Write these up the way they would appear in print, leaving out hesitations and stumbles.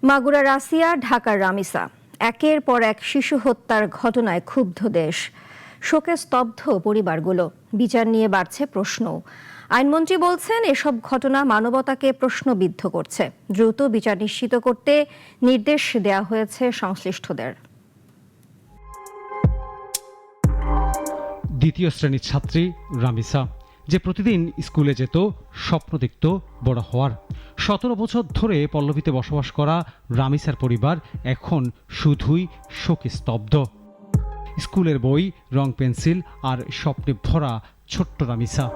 মাগুরা রাসিয়া, ঢাকার রামিসা, একের পর এক শিশু হত্যার ঘটনায় ক্ষুব্ধ দেশ। শোকে স্তব্ধ পরিবারগুলো। বিচার নিয়ে বাড়ছে প্রশ্ন। আইনমন্ত্রী বলছেন, এসব ঘটনা মানবতাকে প্রশ্নবিদ্ধ করছে। দ্রুত বিচার নিশ্চিত করতে নির্দেশ দেয়া হয়েছে সংশ্লিষ্টদের। দ্বিতীয় শ্রেণীর ছাত্রী রামিসা, যে প্রতিদিন স্কুলে যেত, স্বপ্ন দেখত বড় হওয়ার। 17 বছর ধরে পল্লবীতে বসবাস করা রামিসার পরিবার এখন শুধুই শোকে স্তব্ধ। স্কুলের বই, রং পেন্সিল আর স্বপ্নে ভরা ছোট্ট রামিসা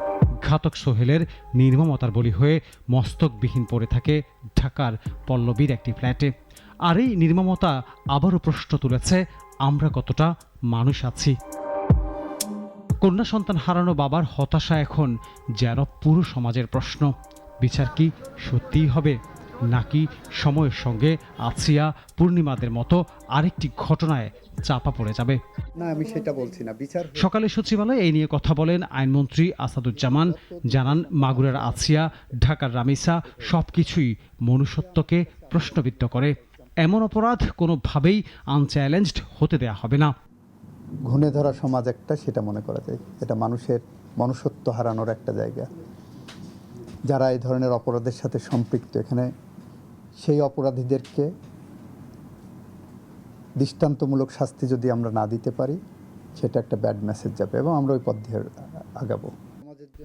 ঘাতক সোহেলের নির্মমতার বলি হয়ে মস্তকবিহীন পড়ে থাকে ঢাকার পল্লবীর একটি ফ্ল্যাটে। আর এই নির্মমতা আবারও প্রশ্ন তুলেছে, আমরা কতটা মানুষ আছি। কন্যা সন্তান হারানো বাবার হতাশা এখন যেন পুরো সমাজের প্রশ্ন। বিচার কি সত্যিই হবে, নাকি সময়ের সঙ্গে আছিয়া, পূর্ণিমাদের মতো আরেকটি ঘটনায় চাপা পড়ে যাবে? না, আমি সেটা বলছি না। বিচার সকালে সচিবালয়ে এই নিয়ে কথা বলেন আইনমন্ত্রী আসাদুজ্জামান। জানান, মাগুরার আছিয়া, ঢাকার রামিসা সবকিছুই মনুষ্যত্বকে প্রশ্নবিদ্ধ করে। এমন অপরাধ কোনোভাবেই আনচ্যালেঞ্জড হতে দেয়া হবে না। ঘুণে ধরা সমাজ একটা, সেটা মনে করা যায়। এটা মানুষের মনুষ্যত্ব হারানোর একটা জায়গা। যারা এই ধরনের অপরাধের সাথে সম্পৃক্ত, এখানে সেই অপরাধীদেরকে দৃষ্টান্তমূলক শাস্তি যদি আমরা না দিতে পারি, সেটা একটা ব্যাড মেসেজ যাবে এবং আমরা ওই পথ দিয়ে আগাবো।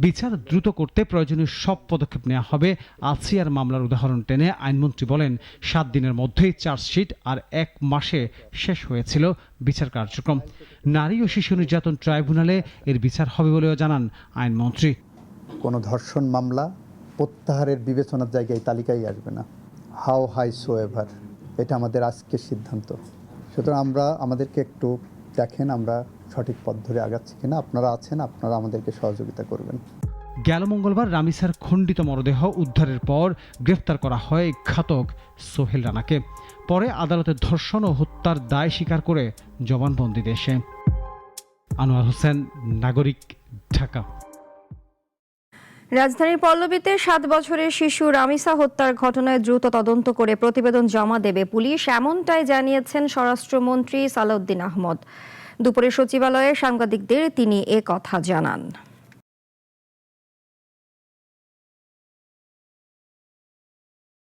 বিচার দ্রুত করতে প্রয়োজনীয় সব পদক্ষেপ নেওয়া হবে। আছিয়ার মামলার উদাহরণ টেনে আইনমন্ত্রী বলেন, 7 দিনের মধ্যেই চার্জশিট আর 1 মাসে শেষ হয়েছিল বিচার কার্যক্রম। নারী ও শিশু নির্যাতন ট্রাইব্যুনালে এর বিচার হবে বলেও জানান আইনমন্ত্রী। কোনো ধর্ষণ মামলা প্রত্যাহারের বিবেচনার জায়গায় তালিকায় আসবে না, হাউ হাই সো এভার। এটা আমাদের আজকের সিদ্ধান্ত। সুতরাং আমাদেরকে একটু দেখেন আমরা সঠিক পথ ধরে আগাচ্ছি কিনা। আপনারা আছেন, আপনারা আমাদেরকে সহযোগিতা করবেন। গেল মঙ্গলবার রামিসার খণ্ডিত মরদেহ উদ্ধারের পর গ্রেফতার করা হয় ঘাতক সোহেল রানাকে। পরে আদালতে ধর্ষণ ও হত্যার দায় স্বীকার করে জবানবন্দি দেশে। আনোয়ার হোসেন, নাগরিক, ঢাকা। রাজধানীর পল্লবীতে 7 বছরের শিশু রামিসা হত্যার ঘটনায় দ্রুত তদন্ত করে প্রতিবেদন জমা দেবে পুলিশ, এমনটাই জানিয়েছেন স্বরাষ্ট্রমন্ত্রী সালাউদ্দিন আহমদ। দুপুরে সচিবালয়ে সাংবাদিকদের তিনি এ কথা জানান।